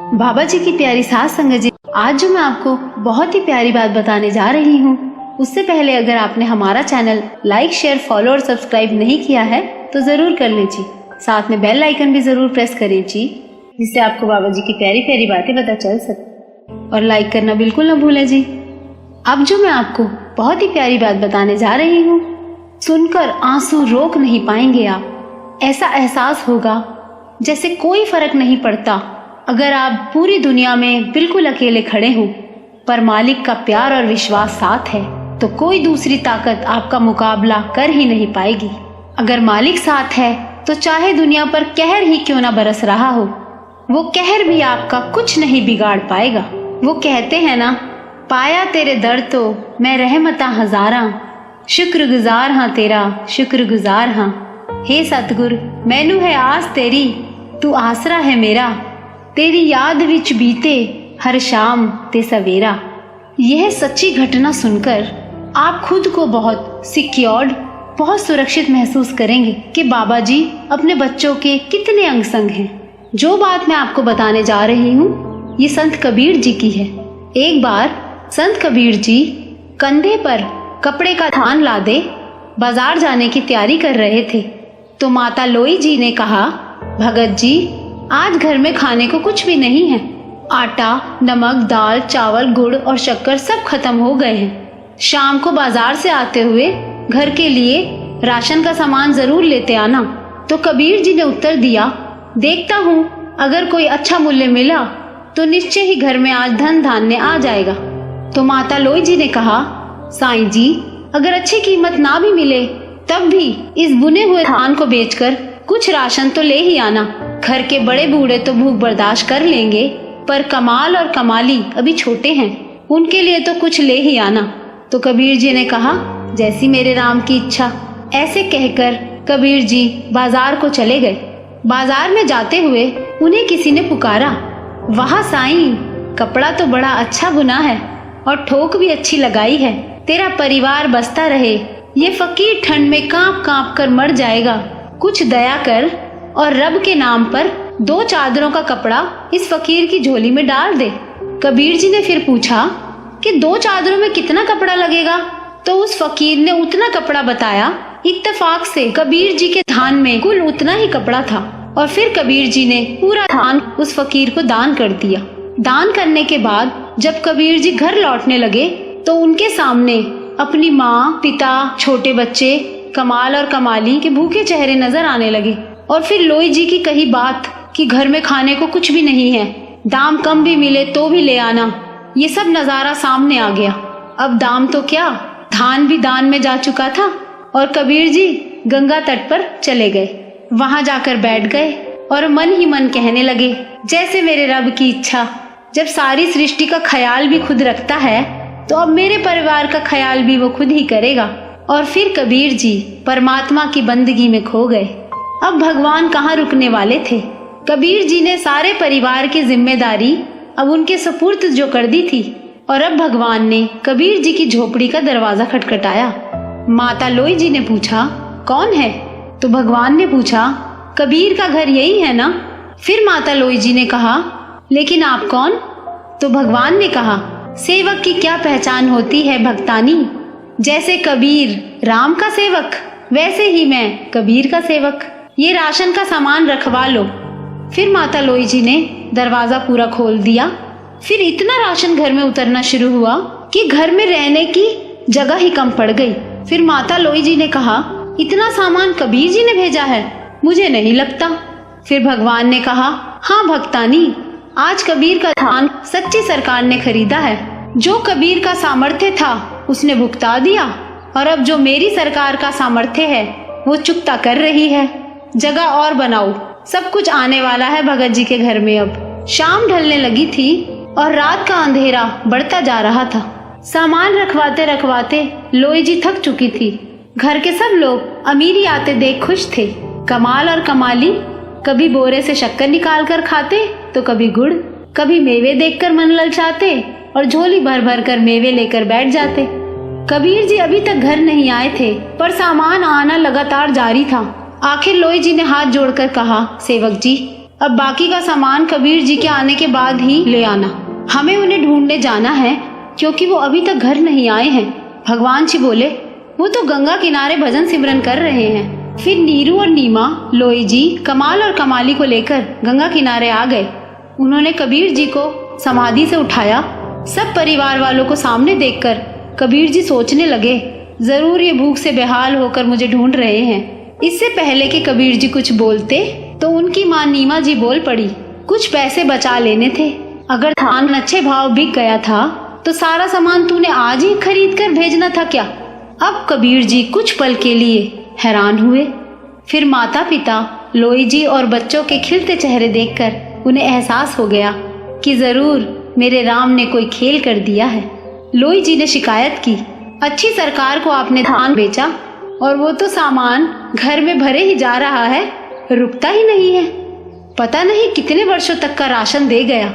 बाबा जी की प्यारी सास संगत जी, आज जो मैं आपको बहुत ही प्यारी बात बताने जा रही हूँ, उससे पहले अगर आपने हमारा चैनल लाइक, शेयर, फॉलो और सब्सक्राइब नहीं किया है तो जरूर कर लीजिए। साथ में बेल आइकन भी जरूर प्रेस करें जी, जिससे आपको बाबा जी की प्यारी प्यारी बातें पता चल सके। और लाइक करना बिल्कुल न भूलें जी। अब जो मैं आपको बहुत ही प्यारी बात बताने जा रही हूँ, सुनकर आंसू रोक नहीं पाएंगे आप। ऐसा एहसास होगा जैसे कोई फर्क नहीं पड़ता अगर आप पूरी दुनिया में बिल्कुल अकेले खड़े हो, पर मालिक का प्यार और विश्वास साथ है तो कोई दूसरी ताकत आपका मुकाबला कर ही नहीं पाएगी। अगर मालिक साथ है तो चाहे दुनिया पर कहर ही क्यों ना बरस रहा हो, वो कहर भी आपका कुछ नहीं बिगाड़ पाएगा। वो कहते हैं ना, पाया तेरे दर तो मैं रहमता हजारा, शुक्रगुजार हाँ तेरा शुक्रगुजार हाँ। हे सतगुर मैनू है आस तेरी, तू आसरा है मेरा, तेरी याद विच बीते हर शाम ते सवेरा। यह सच्ची घटना सुनकर आप खुद को बहुत सिक्योर्ड, बहुत सुरक्षित महसूस करेंगे कि बाबा जी अपने बच्चों के कितने अंग संग हैं। जो बात मैं आपको बताने जा रही हूँ ये संत कबीर जी की है। एक बार संत कबीर जी कंधे पर कपड़े का थान लादे बाजार जाने की तैयारी कर रहे थे तो माता लोई जी ने कहा, भगत जी आज घर में खाने को कुछ भी नहीं है। आटा, नमक, दाल, चावल, गुड़ और शक्कर सब खत्म हो गए हैं। शाम को बाजार से आते हुए घर के लिए राशन का सामान जरूर लेते आना। तो कबीर जी ने उत्तर दिया, देखता हूँ अगर कोई अच्छा मूल्य मिला तो निश्चय ही घर में आज धन धान्य आ जाएगा। तो माता लोई जी ने कहा, साईं जी अगर अच्छी कीमत ना भी मिले तब भी इस बुने हुए धान को बेचकर कुछ राशन तो ले ही आना। घर के बड़े बूढ़े तो भूख बर्दाश्त कर लेंगे, पर कमाल और कमाली अभी छोटे हैं, उनके लिए तो कुछ ले ही आना। तो कबीर जी ने कहा, जैसी मेरे राम की इच्छा। ऐसे कहकर कबीर जी बाजार को चले गए। बाजार में जाते हुए उन्हें किसी ने पुकारा, वाह साईं, कपड़ा तो बड़ा अच्छा बुना है और ठोक भी अच्छी लगाई है, तेरा परिवार बसता रहे। ये फकीर ठंड में कांप कांप कर मर जाएगा, कुछ दया कर और रब के नाम पर 2 चादरों का कपड़ा इस फकीर की झोली में डाल दे। कबीर जी ने फिर पूछा कि 2 चादरों में कितना कपड़ा लगेगा? तो उस फकीर ने उतना कपड़ा बताया। इत्तेफाक से कबीर जी के थान में कुल उतना ही कपड़ा था और फिर कबीर जी ने पूरा थान उस फकीर को दान कर दिया। दान करने के बाद जब कबीर जी घर लौटने लगे तो उनके सामने अपनी माँ, पिता, छोटे बच्चे, कमाल और कमाली के भूखे चेहरे नजर आने लगे। और फिर लोई जी की कही बात कि घर में खाने को कुछ भी नहीं है, दाम कम भी मिले तो भी ले आना, ये सब नजारा सामने आ गया। अब दाम तो क्या, धान भी दान में जा चुका था और कबीर जी गंगा तट पर चले गए। वहां जाकर बैठ गए और मन ही मन कहने लगे, जैसे मेरे रब की इच्छा। जब सारी सृष्टि का ख्याल भी खुद रखता है तो अब मेरे परिवार का ख्याल भी वो खुद ही करेगा। और फिर कबीर जी परमात्मा की बंदगी में खो गए। अब भगवान कहाँ रुकने वाले थे। कबीर जी ने सारे परिवार की जिम्मेदारी अब उनके सुपुर्द जो कर दी थी और अब भगवान ने कबीर जी की झोपड़ी का दरवाजा खटखटाया। माता लोई जी ने पूछा, कौन है? तो भगवान ने पूछा, कबीर का घर यही है ना? फिर माता लोई जी ने कहा, लेकिन आप कौन? तो भगवान ने कहा, सेवक की क्या पहचान होती है भक्तानी, जैसे कबीर राम का सेवक वैसे ही मैं कबीर का सेवक। ये राशन का सामान रखवा लो। फिर माता लोई जी ने दरवाजा पूरा खोल दिया। फिर इतना राशन घर में उतरना शुरू हुआ कि घर में रहने की जगह ही कम पड़ गई। फिर माता लोई जी ने कहा, इतना सामान कबीर जी ने भेजा है? मुझे नहीं लगता। फिर भगवान ने कहा, हाँ भक्तानी, आज कबीर का धान सच्ची सरकार ने खरीदा है। जो कबीर का सामर्थ्य था उसने भुगता दिया और अब जो मेरी सरकार का सामर्थ्य है वो चुकता कर रही है। जगह और बनाओ, सब कुछ आने वाला है भगत जी के घर में। अब शाम ढलने लगी थी और रात का अंधेरा बढ़ता जा रहा था। सामान रखवाते रखवाते लोई जी थक चुकी थी। घर के सब लोग अमीरी आते देख खुश थे। कमाल और कमाली कभी बोरे से शक्कर निकाल कर खाते तो कभी गुड़, कभी मेवे देखकर मन ललचाते और झोली भर भर कर मेवे लेकर बैठ जाते। कबीर जी अभी तक घर नहीं आए थे पर सामान आना लगातार जारी था। आखिर लोई जी ने हाथ जोड़कर कहा, सेवक जी अब बाकी का सामान कबीर जी के आने के बाद ही ले आना। हमें उन्हें ढूंढने जाना है क्योंकि वो अभी तक घर नहीं आए हैं। भगवान जी बोले, वो तो गंगा किनारे भजन सिमरन कर रहे हैं। फिर नीरू और नीमा, लोई जी, कमाल और कमाली को लेकर गंगा किनारे आ गए। उन्होंने कबीर जी को समाधि से उठाया। सब परिवार वालों को सामने देखकर कबीर जी सोचने लगे, जरूर ये भूख से बेहाल होकर मुझे ढूंढ रहे हैं। इससे पहले कि कबीर जी कुछ बोलते तो उनकी माँ नीमा जी बोल पड़ी, कुछ पैसे बचा लेने थे। अगर धान अच्छे भाव बिक गया था तो सारा सामान तूने आज ही खरीद कर भेजना था क्या? अब कबीर जी कुछ पल के लिए हैरान हुए। फिर माता पिता, लोई जी और बच्चों के खिलते चेहरे देखकर उन्हें एहसास हो गया कि जरूर मेरे राम ने कोई खेल कर दिया है। लोई जी ने शिकायत की, अच्छी सरकार को आपने धान बेचा और वो तो सामान घर में भरे ही जा रहा है, रुकता ही नहीं है। पता नहीं कितने वर्षों तक का राशन दे गया।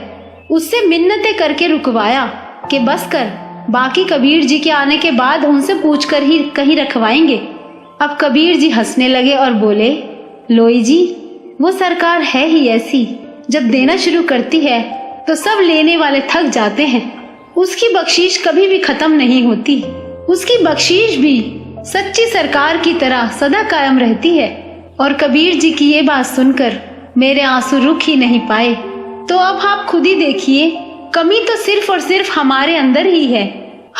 उससे मिन्नतें करके रुकवाया कि बस कर, बाकी कबीर जी के आने के बाद उनसे पूछकर ही कहीं रखवाएंगे। अब कबीर जी हंसने लगे और बोले, लोई जी, वो सरकार है ही ऐसी, जब देना शुरू करती है तो सब लेने वाले थक जाते हैं। उसकी बख्शीश कभी भी खत्म नहीं होती। उसकी बख्शीश भी सच्ची सरकार की तरह सदा कायम रहती है। और कबीर जी की ये बात सुनकर मेरे आंसू रुक ही नहीं पाए। तो अब आप खुद ही देखिए, कमी तो सिर्फ और सिर्फ हमारे अंदर ही है।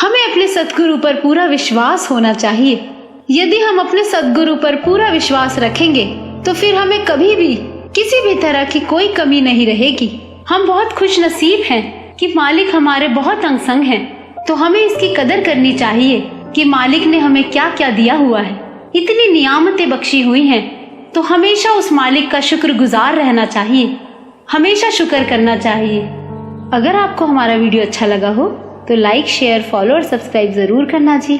हमें अपने सद्गुरु पर पूरा विश्वास होना चाहिए। यदि हम अपने सद्गुरु पर पूरा विश्वास रखेंगे तो फिर हमें कभी भी किसी भी तरह की कोई कमी नहीं रहेगी। हम बहुत खुश नसीब हैं कि मालिक हमारे बहुत अंग संग हैं। तो हमें इसकी कदर करनी चाहिए कि मालिक ने हमें क्या क्या दिया हुआ है। इतनी नियामतें बख्शी हुई हैं तो हमेशा उस मालिक का शुक्रगुजार रहना चाहिए, हमेशा शुक्र करना चाहिए। अगर आपको हमारा वीडियो अच्छा लगा हो तो लाइक, शेयर, फॉलो और सब्सक्राइब जरूर करना जी।